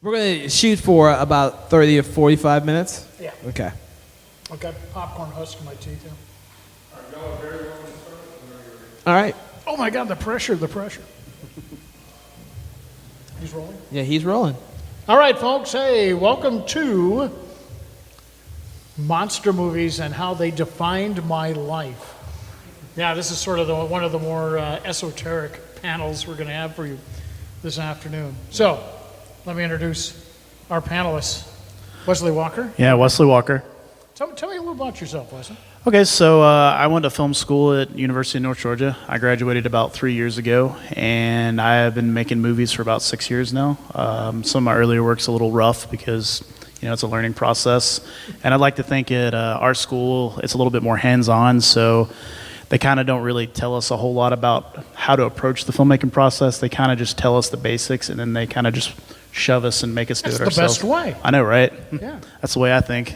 We're going to shoot for about 30 or 45 minutes? Yeah. Okay. I've got popcorn husk in my teeth here. All right. Oh my God, the pressure, the pressure. He's rolling? Yeah, he's rolling. All right, folks. Hey, welcome to Monster Movies and How They Defined My Life. Yeah, this is sort of one of the more esoteric panels we're going to have for you this afternoon. So, let me introduce our panelists. Wesley Walker. Yeah, Wesley Walker. Tell me a little about yourself, Wesley. Okay, so I went to film school at University of North Georgia. I graduated about 3 years ago, and I have been making movies for about 6 years now. Some of my earlier work's a little rough because, it's a learning process. And I'd like to think at our school, it's a little bit more hands-on, so they kind of don't really tell us a whole lot about how to approach the filmmaking process. They kind of just tell us the basics, and then they kind of just shove us and make us do it ourselves. That's the best way. I know, right? Yeah. That's the way I think,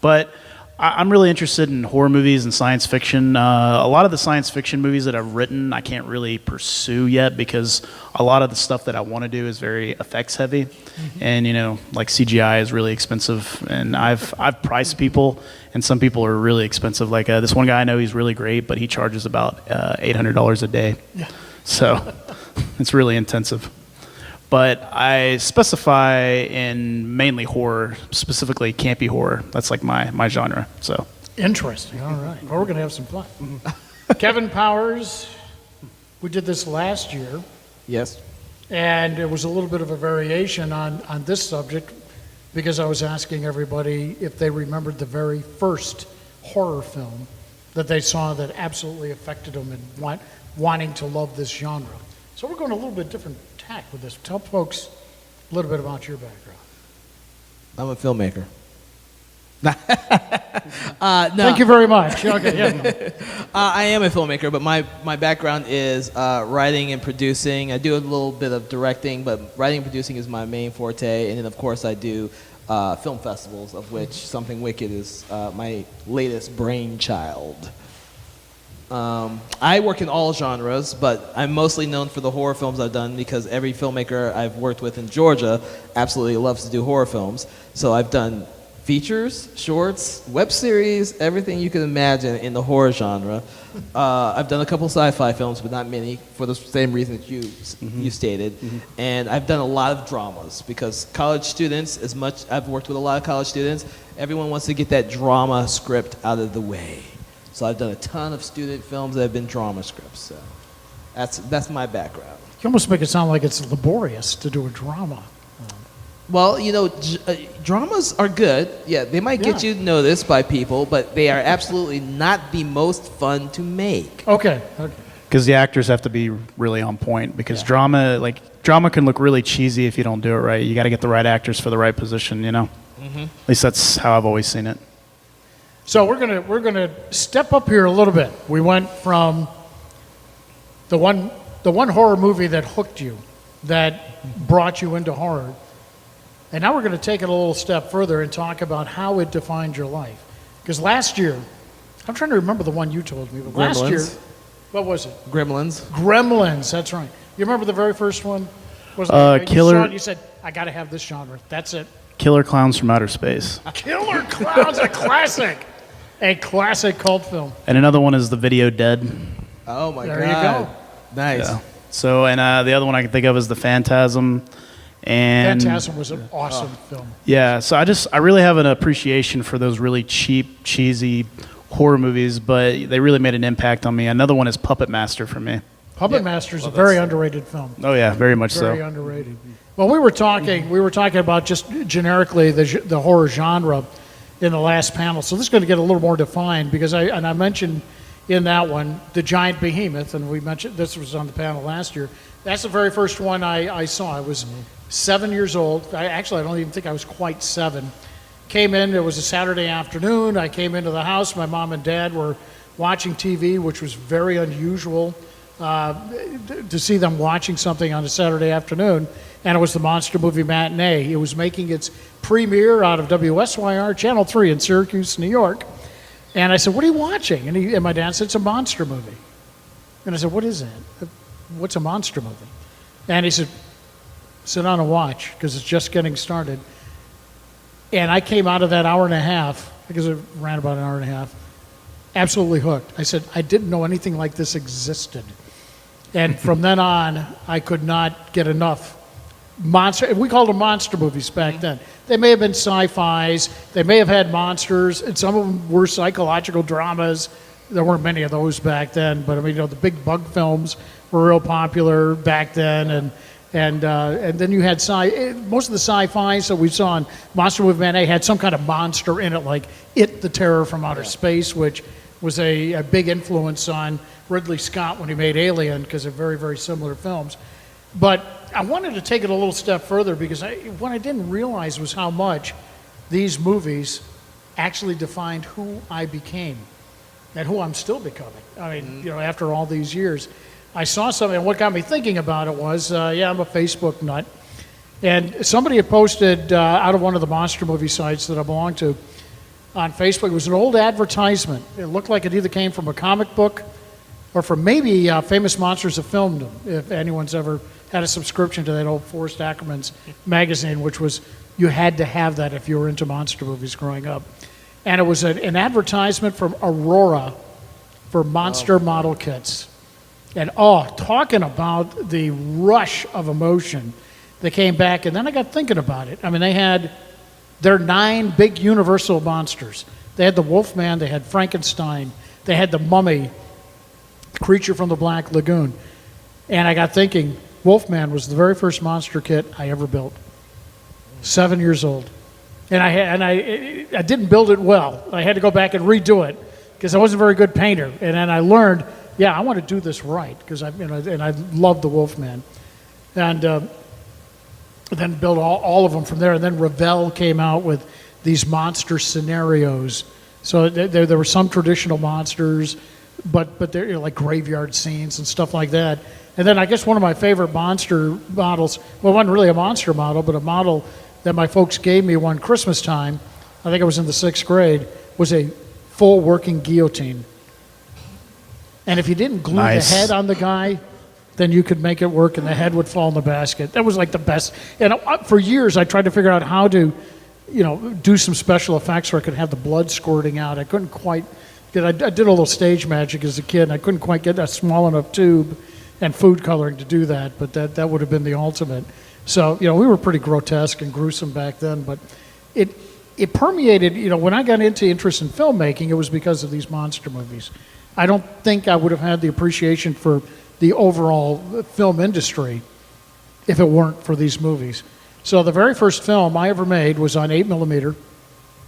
But I'm really interested in horror movies and science fiction. A lot of the science fiction movies that I've written, I can't really pursue yet because a lot of the stuff that I want to do is very effects heavy. Mm-hmm. And, like CGI is really expensive. And I've priced people, and some people are really expensive. Like this one guy I know, he's really great, but he charges about $800 a day. Yeah. So it's really intensive. But I specify in mainly horror, specifically campy horror. That's like my genre. So interesting. All right. Well, we're going to have some fun. Kevin Powers, we did this last year. Yes. And it was a little bit of a variation on this subject because I was asking everybody if they remembered the very first horror film that they saw that absolutely affected them and wanting to love this genre. So we're going a little bit different tack with this. Tell folks a little bit about your background. I'm a filmmaker. No. Thank you very much. Okay, yeah, no. I am a filmmaker, but my background is writing and producing. I do a little bit of directing, but writing and producing is my main forte. And then, of course, I do film festivals, of which Something Wicked is my latest brainchild. I work in all genres, but I'm mostly known for the horror films I've done because every filmmaker I've worked with in Georgia absolutely loves to do horror films. So I've done features, shorts, web series, everything you can imagine in the horror genre. I've done a couple sci-fi films, but not many, for the same reason that you stated. Mm-hmm. And I've done a lot of dramas because college students, I've worked with a lot of college students, everyone wants to get that drama script out of the way. So I've done a ton of student films that have been drama scripts. So that's my background. You almost make it sound like it's laborious to do a drama. Well, dramas are good. Yeah, they might get you noticed by people, but they are absolutely not the most fun to make. Okay. Because the actors have to be really on point. Because drama can look really cheesy if you don't do it right. You got to get the right actors for the right position. Mm-hmm. At least that's how I've always seen it. So we're gonna step up here a little bit. We went from the one horror movie that hooked you, that brought you into horror, and now we're going to take it a little step further and talk about how it defined your life. Because last year, I'm trying to remember the one you told me, but last year, what was it? Gremlins. That's right. You remember the very first one? Was it Killer? You saw it, you said, "I got to have this genre." That's it. Killer Clowns from Outer Space. Killer Clowns, a classic. A classic cult film. And another one is The Video Dead. Oh my God. There you go. Nice. Yeah. So, and the other one I can think of is The Phantasm. And Phantasm was an awesome film. Yeah, so I really have an appreciation for those really cheap, cheesy horror movies, but they really made an impact on me. Another one is Puppet Master for me. Puppet Master is a very underrated film. Oh yeah, very much Very underrated. Well, we were talking about just generically the horror genre in the last panel. So this is going to get a little more defined because I mentioned in that one the giant behemoth, and we mentioned this was on the panel last year. That's the very first one I saw. I was 7 years old. I don't even think I was quite 7. Came in, it was a Saturday afternoon. I came into the house. My mom and dad were watching TV, which was very unusual to see them watching something on a Saturday afternoon. And it was the Monster Movie Matinee. It was making its premiere out of WSYR Channel 3 in Syracuse, New York. And I said, "What are you watching?" And my dad said, "It's a monster movie." And I said, "What is it? What's a monster movie?" And he said, sit down and watch because it's just getting started. And I came out of that hour and a half, because it ran about an hour and a half, absolutely hooked. I said, I didn't know anything like this existed. And from then on, I could not get enough monster. We called them monster movies back then. They may have been sci-fis. They may have had monsters, and some of them were psychological dramas. There weren't many of those back then, but I mean, the big bug films were real popular back then, and then you had most of the sci-fis that we saw in Monster Movie Man A had some kind of monster in it, like It, the Terror from Outer Space, which was a big influence on Ridley Scott when he made Alien, because they're very, very similar films. But I wanted to take it a little step further, because what I didn't realize was how much these movies actually defined who I became and who I'm still becoming. I mean, after all these years, I saw something, and what got me thinking about it was, I'm a Facebook nut, and somebody had posted out of one of the monster movie sites that I belong to on Facebook. It was an old advertisement. It looked like it either came from a comic book or from maybe Famous Monsters Have Filmed Them, if anyone's ever had a subscription to that old Forrest Ackerman's magazine, which was, you had to have that if you were into monster movies growing up. And it was an advertisement from Aurora for monster model kits. And talking about the rush of emotion that came back. And then I got thinking about it. I mean, they had their 9 big universal monsters. They had the Wolfman, they had Frankenstein, they had the Mummy, Creature from the Black Lagoon. And I got thinking, Wolfman was the very first monster kit I ever built. 7 years old. And I didn't build it well. I had to go back and redo it because I wasn't a very good painter. And then I learned, I want to do this right, because I love the Wolfman. And then built all of them from there. And then Revell came out with these monster scenarios. So there were some traditional monsters, but they're like graveyard scenes and stuff like that. And then I guess one of my favorite monster models, well, it wasn't really a monster model, but a model that my folks gave me one Christmas time, I think I was in the 6th grade, was a full working guillotine. And if you didn't glue the head on the guy, then you could make it work and the head would fall in the basket. That was like the best. And for years I tried to figure out how to, do some special effects where I could have the blood squirting out. I couldn't quite, I did a little stage magic as a kid, and I couldn't quite get a small enough tube and food coloring to do that, but that would have been the ultimate. So, we were pretty grotesque and gruesome back then, but it permeated, when I got into interest in filmmaking, it was because of these monster movies. I don't think I would have had the appreciation for the overall film industry if it weren't for these movies. So the very first film I ever made was on 8mm,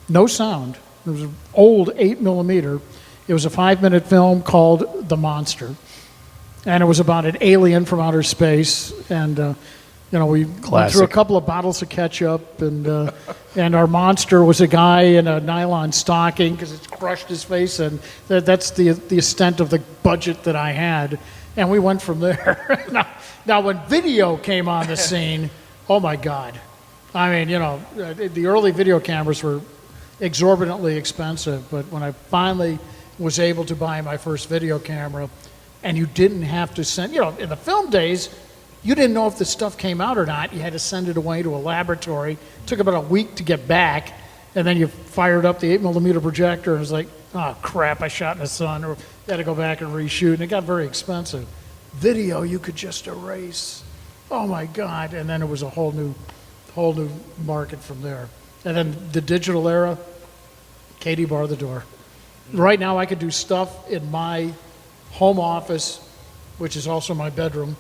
no sound. It was an old 8mm. It was a 5-minute film called The Monster. And it was about an alien from outer space, and we went through a couple of bottles of ketchup, and our monster was a guy in a nylon stocking because it's crushed his face, and that's the extent of the budget that I had, and we went from there. Now, when video came on the scene, oh my God! I mean, the early video cameras were exorbitantly expensive, but when I finally was able to buy my first video camera, and you didn't have to send, in the film days, you didn't know if the stuff came out or not. You had to send it away to a laboratory. It took about a week to get back, and then you fired up the 8mm projector, and it was like, oh crap, I shot in the sun, or you had to go back and reshoot, and it got very expensive. Video, you could just erase. Oh my God! And then it was a whole new market from there. And then the digital era, Katie bar the door. Right now, I could do stuff in my home office, which is also my bedroom,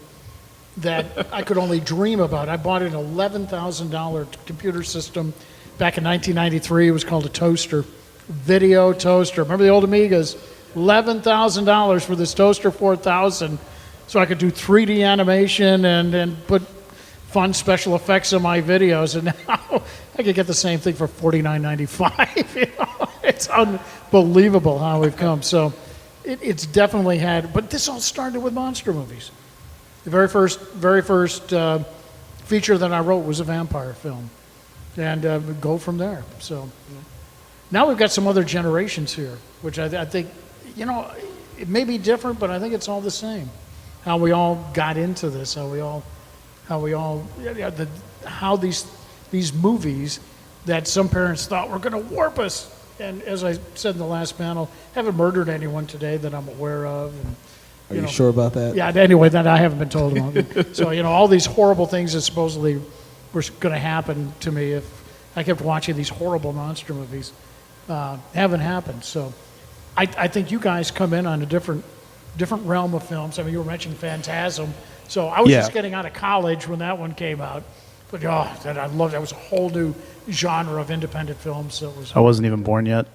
that I could only dream about. I bought an $11,000 computer system back in 1993. It was called a toaster, video toaster. Remember the old Amigas? $11,000 for this toaster 4000, so I could do 3D animation and put fun special effects in my videos. And now I could get the same thing for $49.95. It's unbelievable how we've come. So it's definitely had, but this all started with monster movies. The very first feature that I wrote was a vampire film, and we go from there. So now we've got some other generations here, which I think, it may be different, but I think it's all the same. How we all got into this, how how we all, how these movies that some parents thought were going to warp us, and as I said in the last panel, haven't murdered anyone today that I'm aware of. And, Are you sure about that? Yeah, anyway, that I haven't been told about. So, all these horrible things that supposedly were going to happen to me if I kept watching these horrible monster movies haven't happened. So I think you guys come in on a different realm of films. I mean, you were mentioning Phantasm. So I was just getting out of college when that one came out. But that I loved. That was a whole new genre of independent films. That was. I wasn't even born yet.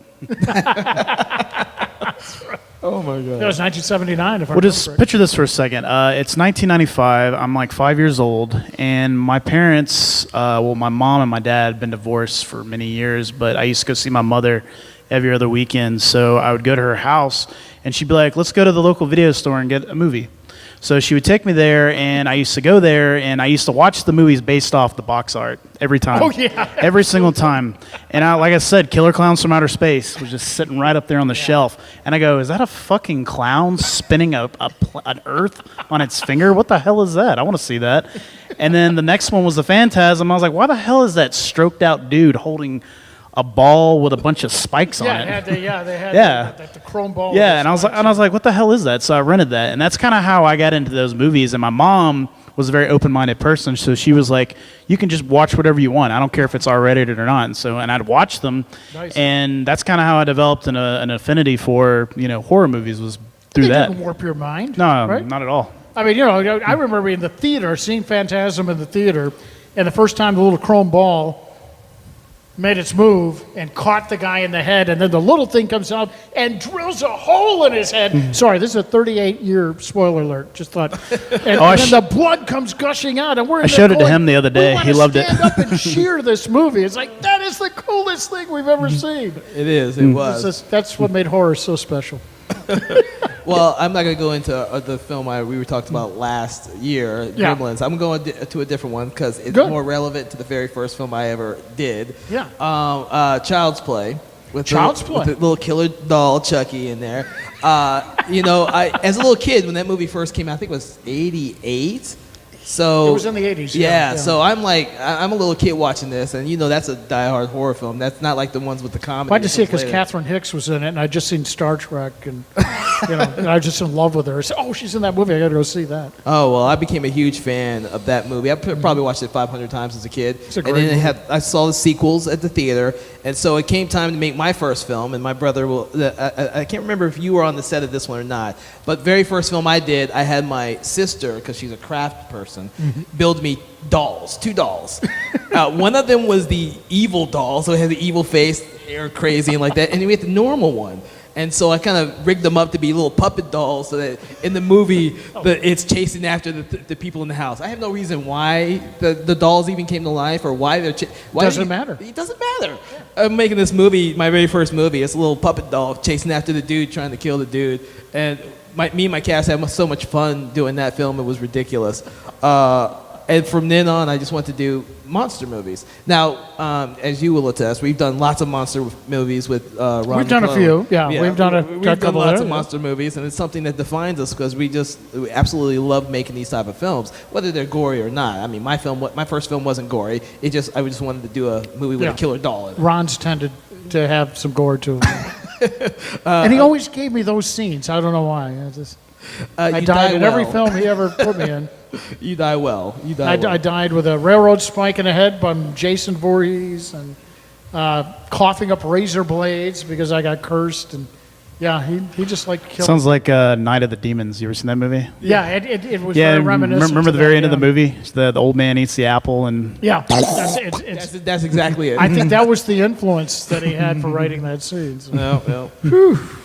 Oh my God. That was 1979. If I Well, just picture this for a second. It's 1995. I'm like 5 years old, and my parents, my mom and my dad had been divorced for many years, but I used to go see my mother every other weekend. So I would go to her house, and she'd be like, "Let's go to the local video store and get a movie." So she would take me there, and I used to go there, and I used to watch the movies based off the box art every time. Oh, yeah. Every single time. And like I said, Killer Clowns from Outer Space was just sitting right up there on the shelf. And I go, is that a fucking clown spinning an earth on its finger? What the hell is that? I want to see that. And then the next one was the Phantasm. I was like, why the hell is that stroked out dude holding a ball with a bunch of spikes on it? They had the chrome ball. Yeah, and I was like, what the hell is that? So I rented that, and that's kind of how I got into those movies. And my mom was a very open-minded person, so she was like, you can just watch whatever you want. I don't care if it's R-rated or not. And I'd watch them, and that's kind of how I developed an affinity for horror movies was through that. Didn't warp your mind. No, right? not at all. I mean, I remember in the theater seeing Phantasm in the theater, and the first time the little chrome ball made its move and caught the guy in the head, and then the little thing comes out and drills a hole in his head. Sorry, this is a 38-year spoiler alert. Just thought. And then the blood comes gushing out, and I showed it to him the other day. He loved it. Stand up and cheer this movie. It's like, that is the coolest thing we've ever seen. It is. It was. That's what made horror so special. Well, I'm not going to go into the film we were talking about last year, Gremlins. I'm going to a different one because it's more relevant to the very first film I ever did. Yeah. Child's Play. With Child's Play. With the little killer doll, Chucky, in there. As a little kid, when that movie first came out, I think it was 88. So it was in the 80s. Yeah, so I'm a little kid watching this, and that's a diehard horror film. That's not like the ones with the comedy. I had to see it because Catherine Hicks was in it, and I'd just seen Star Trek, and and I was just in love with her. I said, "Oh, she's in that movie. I got to go see that." Oh well, I became a huge fan of that movie. I probably watched it 500 times as a kid, and then I saw the sequels at the theater, and so it came time to make my first film. And my brother I can't remember if you were on the set of this one or not, but very first film I did, I had my sister, because she's a craft person, build me dolls, 2 dolls. One of them was the evil doll, so it had the evil face, hair crazy and like that, and then we had the normal one. And so I kind of rigged them up to be little puppet dolls so that in the movie it's chasing after the people in the house. I have no reason why the dolls even came to life or why they're doesn't matter. It doesn't matter. I'm making this movie, my very first movie. It's a little puppet doll chasing after the dude, trying to kill the dude. And me and my cast had so much fun doing that film. It was ridiculous. And from then on, I just wanted to do monster movies. Now, as you will attest, we've done lots of monster movies with Ron. We've done a few, yeah. We've done lots of monster movies, and it's something that defines us because we absolutely love making these type of films, whether they're gory or not. I mean, my first film wasn't gory. I just wanted to do a movie with a killer doll in it. Ron's tended to have some gore to him, and he always gave me those scenes. I don't know why. I died in every film he ever put me in. You die well. I died with a railroad spike in the head from Jason Voorhees, and coughing up razor blades because I got cursed. And he just liked to kill. Sounds like Night of the Demons. You ever seen that movie? Yeah, it was very reminiscent. Remember the very end of the movie? The old man eats the apple and... Yeah. That's exactly it. I think that was the influence that he had for writing that scene. So. No.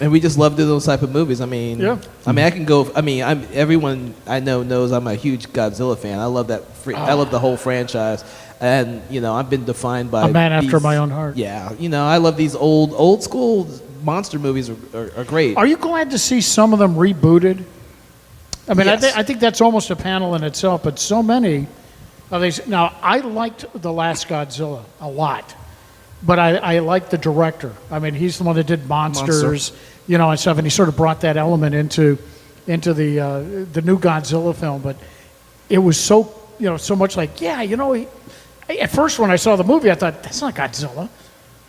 And we just love doing those type of movies. I mean, I can go... everyone I know knows I'm a huge Godzilla fan. I love that. I love the whole franchise. And, I've been defined by... A man after my own heart. Yeah. I love these old school... monster movies are great. Are you glad to see some of them rebooted? I mean, yes. I think that's almost a panel in itself, but so many of these. Now, I liked the last Godzilla a lot, but I liked the director. I mean, he's the one that did Monsters, and stuff, and he sort of brought that element into the new Godzilla film. But it was so so much like, at first when I saw the movie, I thought, that's not Godzilla.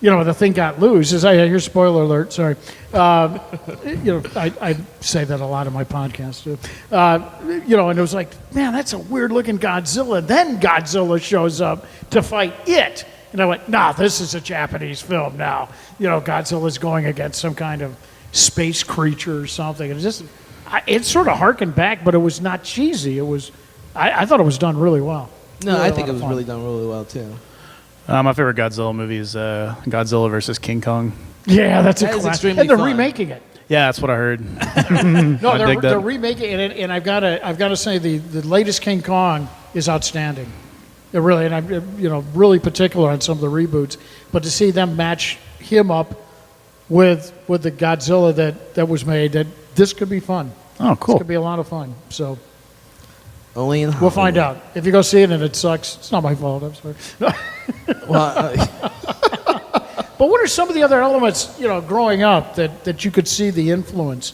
The thing got loose. Here's spoiler alert, sorry. I say that a lot in my podcast, too. And it was like, man, that's a weird-looking Godzilla. Then Godzilla shows up to fight it. And I went, nah, this is a Japanese film now. Godzilla's going against some kind of space creature or something. It sort of harkened back, but it was not cheesy. I thought it was done really well. No, really I think it was really done really well, too. My favorite Godzilla movie is Godzilla versus King Kong. Yeah, that's a That is classic. extremely And they're fun. remaking it. Yeah, that's what I heard. No, I dig that. they're remaking it, and I've got to say the latest King Kong is outstanding. It really, and I'm really particular on some of the reboots, but to see them match him up with the Godzilla that was made, that this could be fun. Oh, cool. This could be a lot of fun. So Only in we'll find out. If you go see it and it sucks, it's not my fault. I'm sorry. Well, But what are some of the other elements, growing up that you could see the influence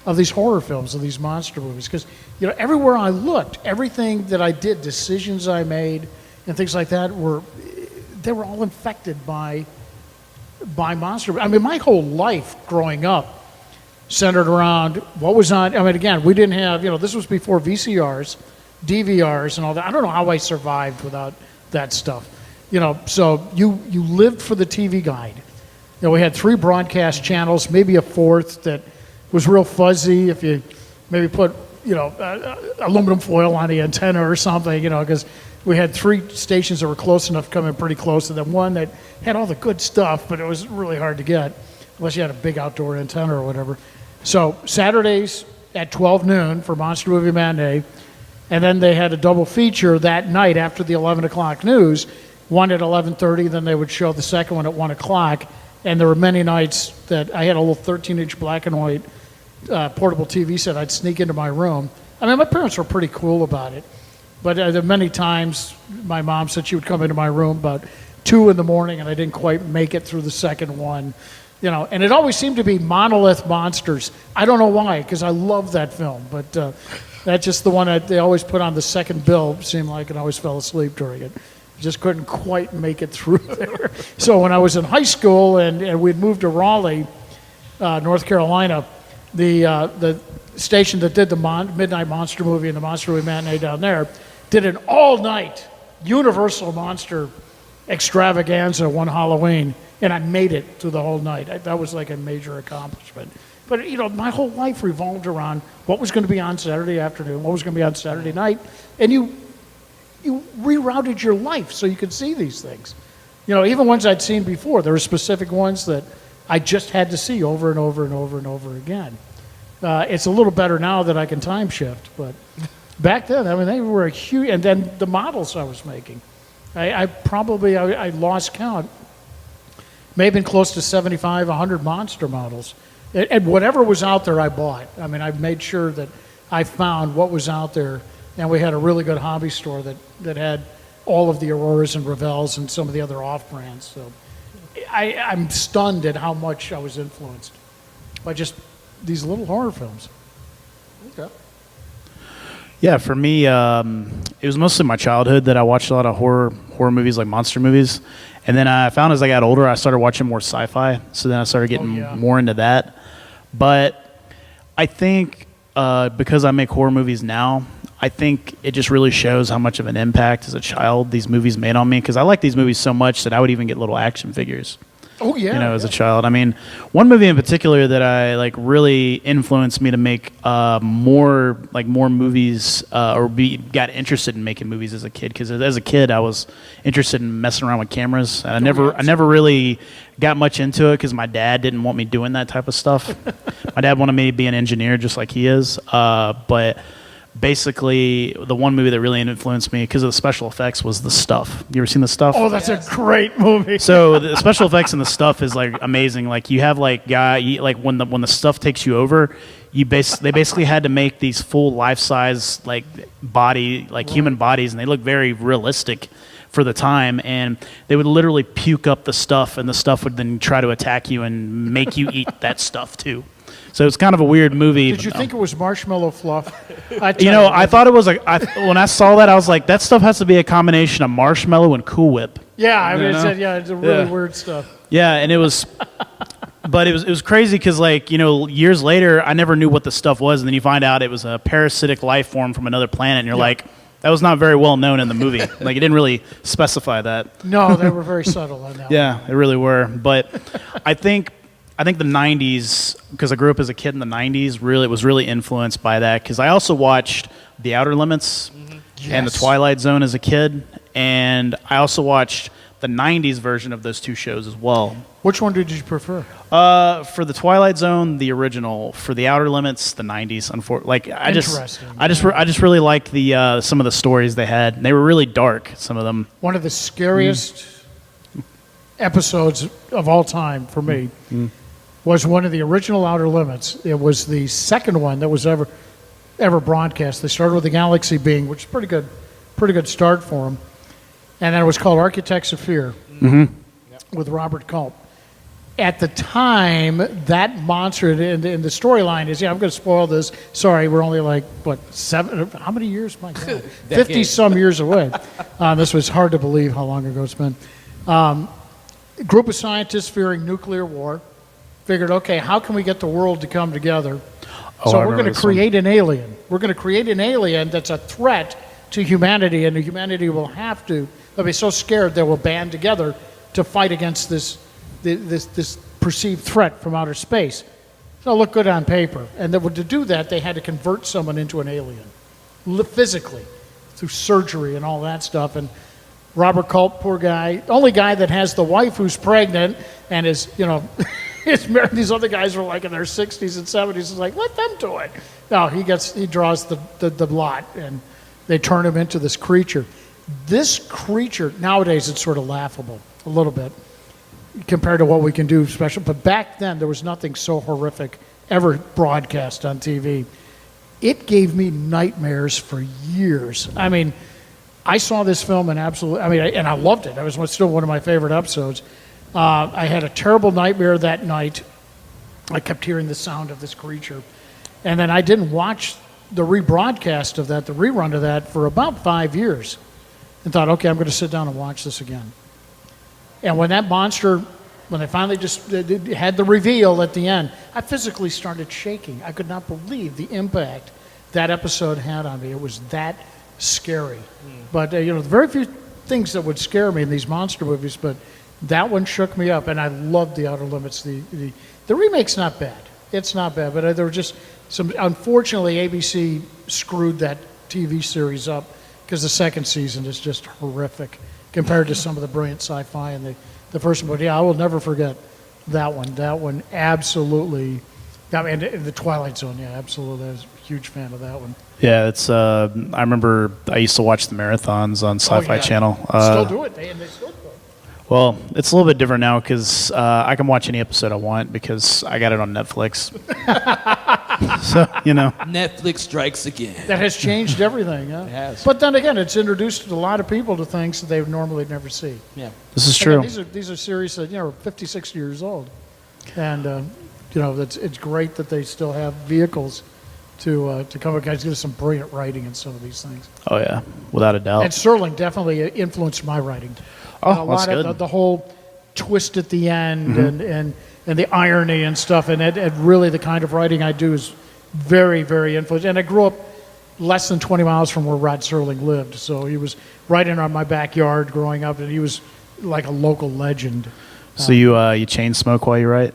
of these horror films, of these monster movies? Because, everywhere I looked, everything that I did, decisions I made, and things like that they were all infected by monster. I mean, my whole life growing up centered around what was on. I mean, again, we didn't have, this was before VCRs, DVRs, and all that. I don't know how I survived without that stuff. So you lived for the TV guide. We had 3 broadcast channels, maybe a 4th that was real fuzzy if you maybe put, aluminum foil on the antenna or something, because we had 3 stations that were close enough, coming pretty close, and then one that had all the good stuff, but it was really hard to get unless you had a big outdoor antenna or whatever. So Saturdays at 12 noon for Monster Movie Matinee, and then they had a double feature that night after the 11 o'clock news, one at 11:30, then they would show the second one at 1 o'clock, and there were many nights that I had a little 13-inch black and white portable TV set. I'd sneak into my room. I mean, my parents were pretty cool about it, but there were many times my mom said she would come into my room about 2 in the morning, and I didn't quite make it through the second one. And it always seemed to be monolith monsters. I don't know why, because I love that film, but that's just the one that they always put on the second bill, seemed like, and I always fell asleep during it. Just couldn't quite make it through there. So when I was in high school and we'd moved to Raleigh, North Carolina, the station that did the Midnight Monster movie and the Monster Movie Matinee down there did an all-night Universal Monster extravaganza one Halloween, and I made it through the whole night. That was like a major accomplishment. But, my whole life revolved around what was going to be on Saturday afternoon, what was going to be on Saturday night, and you rerouted your life so you could see these things. Even ones I'd seen before, there were specific ones that I just had to see over and over and over and over again. It's a little better now that I can time shift, but back then, I mean, they were a huge, and then the models I was making. I lost count, may have been close to 75, 100 monster models. And whatever was out there, I bought. I mean, I made sure that I found what was out there. And we had a really good hobby store that had all of the Auroras and Revels and some of the other off-brands. So I'm stunned at how much I was influenced by just these little horror films. okay. Yeah, for me, it was mostly my childhood that I watched a lot of horror movies, like monster movies. And then I found as I got older, I started watching more sci-fi. So then I started getting more into that. But I think because I make horror movies now, I think it just really shows how much of an impact as a child these movies made on me. Because I like these movies so much that I would even get little action figures. Oh yeah. As a child. I mean, one movie in particular that I really influenced me to make more movies got interested in making movies as a kid. Because as a kid, I was interested in messing around with cameras. And I never really got much into it because my dad didn't want me doing that type of stuff. My dad wanted me to be an engineer just like he is. But basically, the one movie that really influenced me because of the special effects was The Stuff. You ever seen The Stuff? Oh, that's a great movie. So the special effects in The Stuff is amazing. You have when the stuff takes you over, they basically had to make these full life-size human bodies, and they look very realistic for the time. And they would literally puke up the stuff, and the stuff would then try to attack you and make you eat that stuff too. So it's kind of a weird movie. Did you think it was marshmallow fluff? I thought it was when I saw that, I was like, that stuff has to be a combination of marshmallow and Cool Whip. Yeah, I mean, it's really weird stuff. Yeah, and it was, but it was crazy because years later, I never knew what the stuff was, and then you find out it was a parasitic life form from another planet, and you're like, that was not very well known in the movie. Like, it didn't really specify that. No, they were very subtle on that. Yeah, they really were. But I think the 90s, because I grew up as a kid in the 90s, was really influenced by that. Because I also watched The Outer Limits and The Twilight Zone as a kid. And I also watched the 90s version of those two shows as well. Which one did you prefer? For The Twilight Zone, the original. For The Outer Limits, the 90s. I just really liked the some of the stories they had. They were really dark, some of them. One of the scariest episodes of all time for me was one of the original Outer Limits. It was the second one that was ever broadcast. They started with the Galaxy Being, which is pretty good start for them. And then it was called Architects of Fear with Robert Culp. At the time, that monster, and the storyline is, I'm going to spoil this. Sorry, we're only how many years? My God. 50-some years away. This was hard to believe how long ago it's been. A group of scientists fearing nuclear war figured, okay, how can we get the world to come together? So we're going to create an alien. We're going to create an alien that's a threat to humanity, and humanity will they'll be so scared they will band together to fight against this perceived threat from outer space. It'll look good on paper. And to do that, they had to convert someone into an alien, physically, through surgery and all that stuff. And Robert Culp, poor guy, only guy that has the wife who's pregnant and is married. These other guys are like in their 60s and 70s. It's like, let them do it. No, he draws the lot, and they turn him into this creature. This creature, nowadays it's sort of laughable a little bit compared to what we can do special. But back then, there was nothing so horrific ever broadcast on TV. It gave me nightmares for years. I mean, I saw this film and I loved it. It was still one of my favorite episodes. I had a terrible nightmare that night. I kept hearing the sound of this creature. And then I didn't watch the rebroadcast of that, the rerun of that, for about 5 years. And thought, okay, I'm going to sit down and watch this again. And when that monster, when they finally just had the reveal at the end, I physically started shaking. I could not believe the impact that episode had on me. It was that scary. But, very few things that would scare me in these monster movies, but that one shook me up, and I loved The Outer Limits. The remake's not bad. It's not bad, but there were just some, unfortunately, ABC screwed that TV series up because the second season is just horrific compared to some of the brilliant sci-fi in the first one. But yeah, I will never forget that one. That one absolutely, and the Twilight Zone, yeah, absolutely. I was a huge fan of that one. Yeah, it's. I remember I used to watch the marathons on Sci-Fi Channel. Still do it, and they still do it. Well, it's a little bit different now because I can watch any episode I want because I got it on Netflix. So, Netflix strikes again. That has changed everything, huh? It has. But then again, it's introduced a lot of people to things that they would normally never see. Yeah. This is true. Again, these are series that, are 50, 60 years old. And, it's great that they still have vehicles to come up. Guys, there's some brilliant writing in some of these things. Oh, yeah, without a doubt. And Serling definitely influenced my writing. Oh, that's good. Of the whole twist at the end and the irony and stuff, and really the kind of writing I do is very, very influenced. And I grew up less than 20 miles from where Rod Serling lived, so he was right in my backyard growing up, and he was like a local legend. So you chain smoke while you write?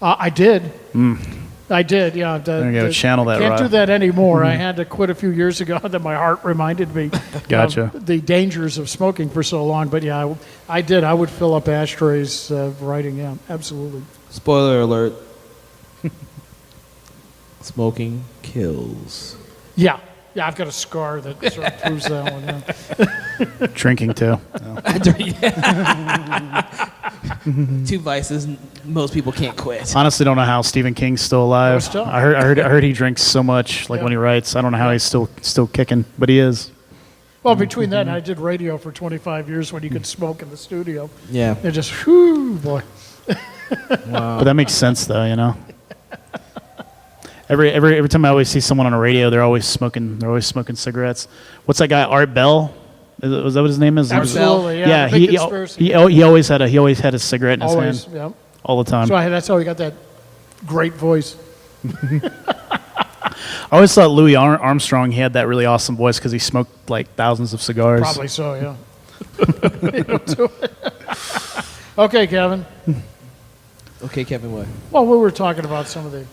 I did. I did, yeah. There you go, channel that, Can't Rod. do that anymore. I had to quit a few years ago that my heart reminded me Gotcha. of the dangers of smoking for so long. But yeah, I did. I would fill up ashtrays writing, yeah, absolutely. Spoiler alert. Smoking kills. Yeah, I've got a scar that sort of proves that one. Yeah. Drinking, too. Two vices most people can't quit. Honestly, don't know how Stephen King's still alive. still. I heard he drinks so much, when he writes. I don't know how he's still kicking, but he is. Well, between that and I did radio for 25 years when you could smoke in the studio. Yeah. It just, whew, boy. But that makes sense, though, Every time I always see someone on a radio, they're always smoking cigarettes. What's that guy, Art Bell? Was that what his name is? Absolutely, yeah. Yeah, The big conspiracy. he always had a cigarette in his Always, hand yeah. all the time. That's how he got that great voice. I always thought Louis Armstrong, he had that really awesome voice because he smoked like thousands of cigars. Probably so, yeah. Okay, Kevin. Okay, Kevin, what? Well, we were talking about some of the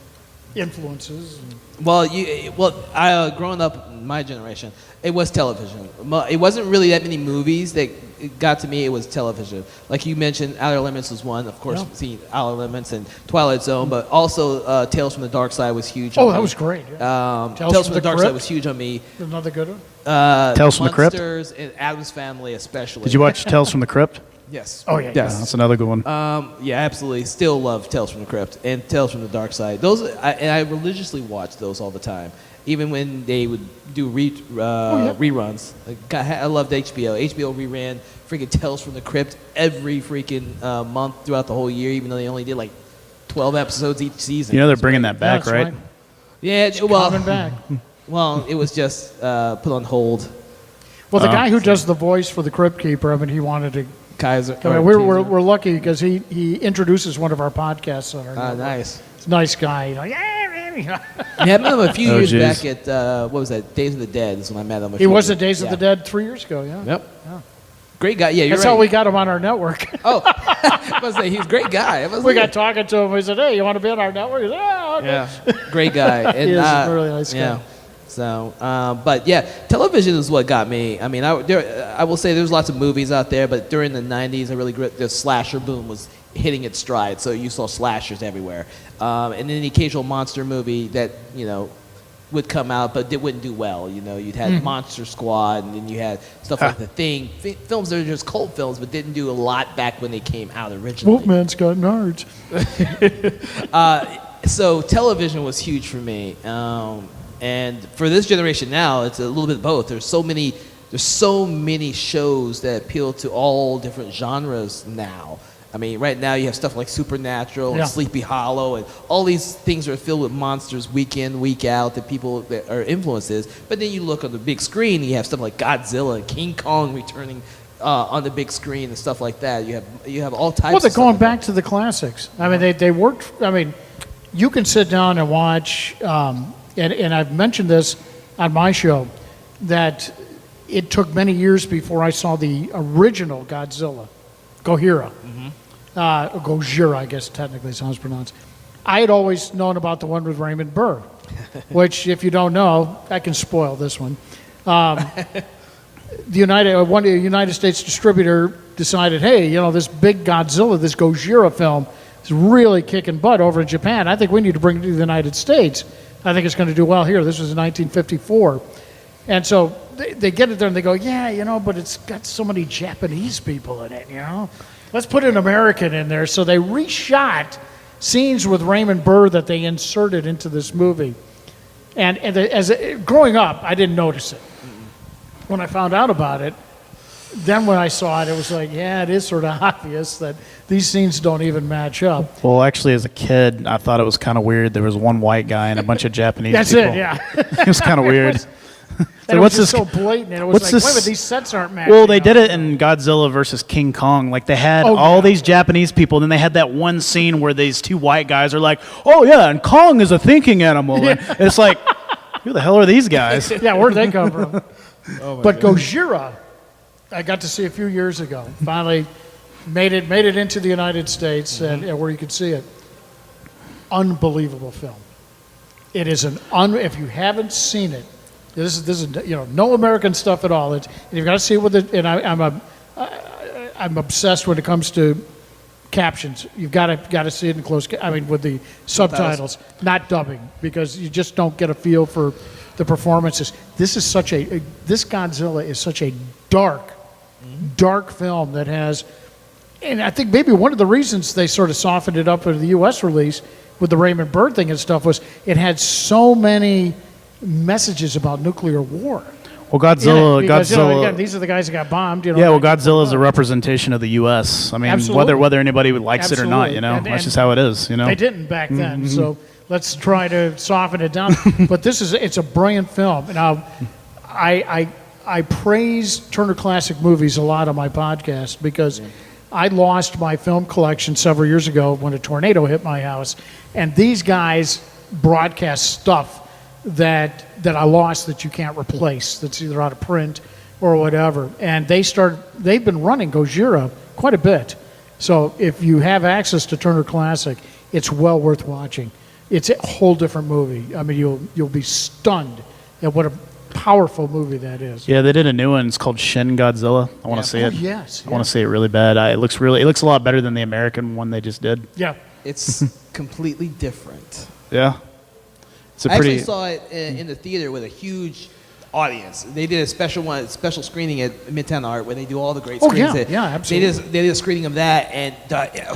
influences. Well, growing up, my generation, it was television. It wasn't really that many movies that got to me. It was television. Like you mentioned, Outer Limits was one. Of course, seeing Outer Limits and Twilight Zone, but also Tales from the Dark Side was huge. Oh, that was great. Yeah. Tales from the Dark Side was huge on me. Another good one. Tales from the Crypt? Monsters and Addams Family especially. Did you watch Tales from the Crypt? Yes. Oh, yeah. Yes. That's another good one. Yeah, absolutely. Still love Tales from the Crypt and Tales from the Dark Side. I religiously watched those all the time, even when they would do reruns. I loved HBO. HBO reran freaking Tales from the Crypt every freaking month throughout the whole year, even though they only did like 12 episodes each season. You know they're bringing that back, Yeah, right? Yeah, Coming back. well, it was just put on hold. Well, the guy who does the voice for the Crypt Keeper, I mean, he wanted to. Kaiser. I mean, we're lucky because he introduces one of our podcasts on our network. Nice. He's a nice guy. You know, yeah. I met him a few Oh, years geez. back at what was that? Days of the Dead is when I met him. He was at Days of the Dead 3 years ago. Yeah. Yep. Great guy. Yeah, you're That's right. how we got him on our network. Oh, I was say he's a great guy. We got talking to him. We said, "Hey, you want to be on our network?" He said, "Yeah, okay." Yeah, great guy. And, He is a really nice guy. Yeah. So, but yeah, television is what got me. I mean, I will say there's lots of movies out there, but during the '90s, the slasher boom was hitting its stride. So you saw slashers everywhere, and then the occasional monster movie that would come out, but it wouldn't do well. You'd had Monster Squad, and then you had stuff like The Thing, films that are just cult films, but didn't do a lot back when they came out originally. Wolfman's got nards. So television was huge for me, and for this generation now, it's a little bit of both. There's so many shows that appeal to all different genres now. I mean, right now you have stuff like Supernatural and Sleepy Hollow, and all these things are filled with monsters week in, week out that people that are influences. But then you look on the big screen, and you have stuff like Godzilla and King Kong returning on the big screen and stuff like that. You have all types. Well, they're of going stuff back to the classics. I mean, they worked. I mean, you can sit down and watch, and I've mentioned this on my show, that it took many years before I saw the original Godzilla, Gojira. Gojira, I guess technically is how it's pronounced. I had always known about the one with Raymond Burr, which, if you don't know, I can spoil this one. The United States distributor decided, hey, this big Godzilla, this Gojira film, is really kicking butt over in Japan. I think we need to bring it to the United States. I think it's going to do well here. This was in 1954. And so they get it there and they go, yeah, but it's got so many Japanese people in it, Let's put an American in there. So they reshot scenes with Raymond Burr that they inserted into this movie. And growing up, I didn't notice it. When I found out about it, then when I saw it, it was like, yeah, it is sort of obvious that these scenes don't even match up. Well, actually, as a kid, I thought it was kind of weird. There was one white guy and a bunch of Japanese That's people. it, yeah. It was kind of weird. And it was just so blatant. And it was like, wait a minute, these sets aren't matching. Well, they did up. it in Godzilla versus King Kong. Like, they had Oh, all yeah. these Japanese people, and then they had that one scene where these two white guys are like, oh, yeah, and Kong is a thinking animal. And it's like, who the hell are these guys? Yeah, where'd they come from? But Gojira, I got to see a few years ago. Finally made it into the United States and where you could see it. Unbelievable film. It is if you haven't seen it, this is no American stuff at all. You've got to see it with it. And I'm obsessed when it comes to captions. You've got to see it in close. With the subtitles, not dubbing, because you just don't get a feel for the performances. This Godzilla is such a dark film that has, and I think maybe one of the reasons they sort of softened it up for the U.S. release with the Raymond Burr thing and stuff was it had so many messages about nuclear war. Well, Godzilla. Again, these are the guys that got bombed. Godzilla is a representation of the U.S. I mean, Absolutely. whether anybody likes it or not, Absolutely. that's just how it is. They didn't back then. So let's try to soften it down. But it's a brilliant film. Now, I praise Turner Classic Movies a lot on my podcast because I lost my film collection several years ago when a tornado hit my house, and these guys broadcast stuff that I lost that you can't replace. That's either out of print or whatever. And they've been running Gojira quite a bit. So if you have access to Turner Classic, it's well worth watching. It's a whole different movie. I mean, you'll be stunned at what a powerful movie that is. Yeah, they did a new one. It's called Shin Godzilla. I want to see it. Yes. I want to see it really bad. It looks a lot better than the American one they just did. Yeah. It's completely different. Yeah. It's a I pretty. actually saw it in the theater with a huge audience. They did a special screening at Midtown Art where they do all the great screenings. Absolutely. They did a screening of that, and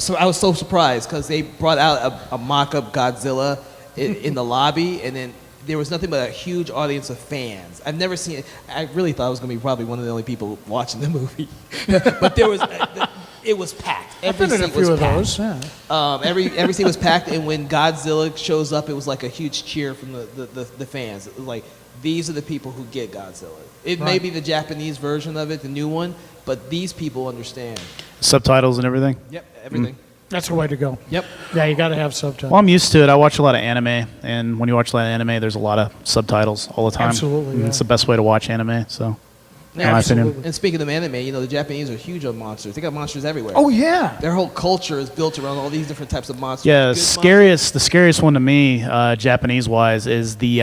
so I was so surprised because they brought out a mock-up Godzilla in the lobby, and then there was nothing but a huge audience of fans. I've never seen it. I really thought I was going to be probably one of the only people watching the movie, but there was. It was packed. I've been in a few of those. Yeah. Every scene was packed, and when Godzilla shows up, it was like a huge cheer from the fans. It was like, these are the people who get Godzilla. It may be the Japanese version of it, the new one, but these people understand. Subtitles and everything. Yep, everything. That's the way to go. Yep. Yeah, you got to have subtitles. Well, I'm used to it. I watch a lot of anime, and when you watch a lot of anime, there's a lot of subtitles all the time. Absolutely, yeah. It's the best way to watch anime. So. Yeah, my opinion. absolutely. And speaking of anime, the Japanese are huge on monsters. They got monsters everywhere. Oh, yeah. Their whole culture is built around all these different types of monsters. Yeah, Good the scariest one to me, Japanese-wise, is the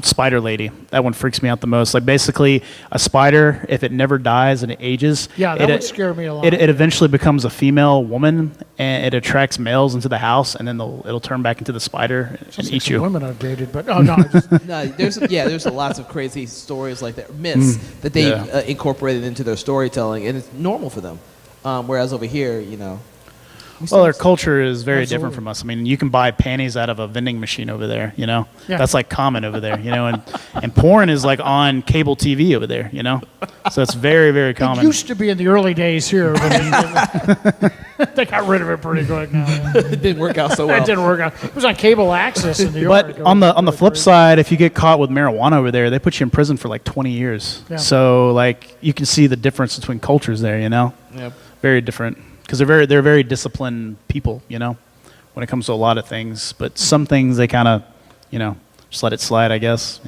spider lady. That one freaks me out the most. Like, basically, a spider, if it never dies and it ages, Yeah, that would scare me a lot. It eventually becomes a female woman, and it attracts males into the house, and then it'll turn back into the spider and eat you. Women I've dated, but no. No, there's lots of crazy stories like that, myths that they incorporated into their storytelling, and it's normal for them. Whereas over here, Well, their culture is very Absolutely. different from us. I mean, you can buy panties out of a vending machine over there, Yeah. That's like common over there, and porn is like on cable TV over there, So it's very, very common. It used to be in the early days here, but they got rid of it pretty quick now. Yeah. it didn't work out so well. That didn't work out. It was on cable access in New York. But It on was the really flip crazy. side, if you get caught with marijuana over there, they put you in prison for like 20 years. Yeah. So like you can see the difference between cultures there, Yep. Very different because they're very disciplined people, when it comes to a lot of things. But some things they kind of, just let it slide, I guess,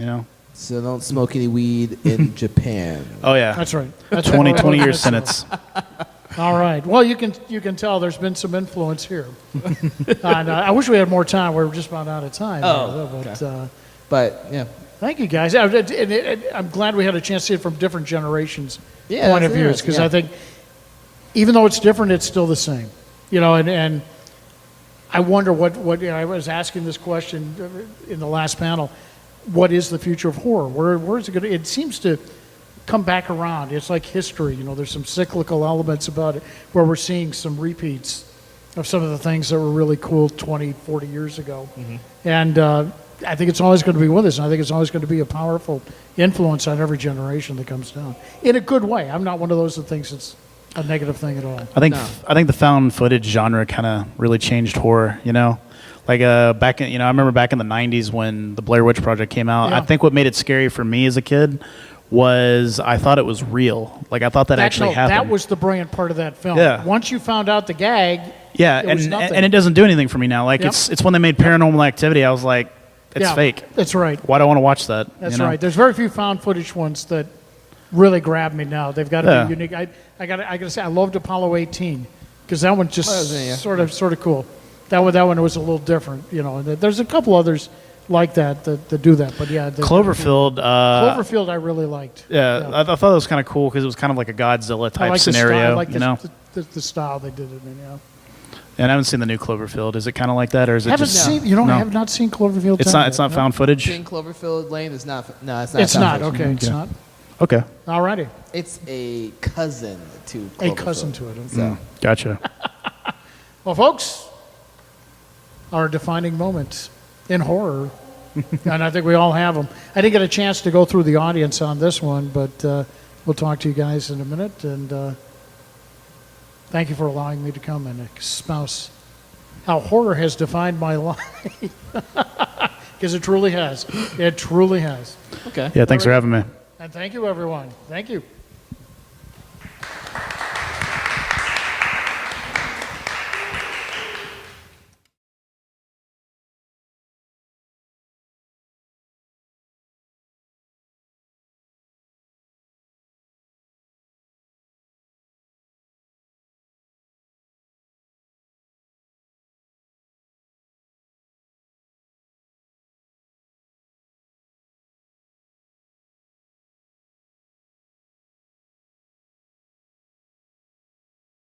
So don't smoke any weed in Japan. Oh yeah, That's right. That's 20 right. year That's sentence. right. All right. Well, you can tell there's been some influence here. And I wish we had more time. We're just about out of time. Oh, But But yeah, thank you, guys. I'm glad we had a chance to see it from different generations' Yeah, point of that's views, because yeah. I think even though it's different, it's still the same. And I wonder what I was asking this question in the last panel. What is the future of horror? Where is it going to? It seems to come back around. It's like history. There's some cyclical elements about it where we're seeing some repeats of some of the things that were really cool 20, 40 years ago. And I think it's always going to be with us. And I think it's always going to be a powerful influence on every generation that comes down in a good way. I'm not one of those that thinks it's a negative thing at all. I think the found footage genre kind of really changed horror. Like back in I remember back in the 90s when the Blair Witch Project came out. Yeah. I think what made it scary for me as a kid was I thought it was real. Like I thought that actually happened. That was the brilliant part of that film. Yeah. Once you found out the gag, Yeah, it was and nothing. it doesn't do anything for me now. Like Yep. it's when they made Paranormal Activity, I was like, it's yeah, fake. That's right. Why do I want to watch that? That's right. There's very few found footage ones that really grab me now. They've got to be unique. I got to say, I loved Apollo 18 because that one just sort of cool. That one was a little different, And there's a couple others like that do that. But yeah, Cloverfield. Cloverfield, I really liked. Yeah, I thought it was kind of cool because it was kind of like a Godzilla I type like scenario, the style, the style they did it in. Yeah. And I haven't seen the new Cloverfield. Is it kind of like that, or is it Haven't just? seen. I No. have not seen Cloverfield. It's Town not. yet, It's not no. found footage. King Cloverfield Lane is not. No, it's not. It's found not. footage. Okay, it's not. Okay, Alrighty. It's a cousin to A Cloverfield. cousin to it. So gotcha. Well, folks, our defining moments in horror, and I think we all have them. I didn't get a chance to go through the audience on this one, but we'll talk to you guys in a minute. And thank you for allowing me to come and espouse how horror has defined my life. Because it truly has. It truly has. Okay. Yeah, thanks for having me. And thank you, everyone. Thank you.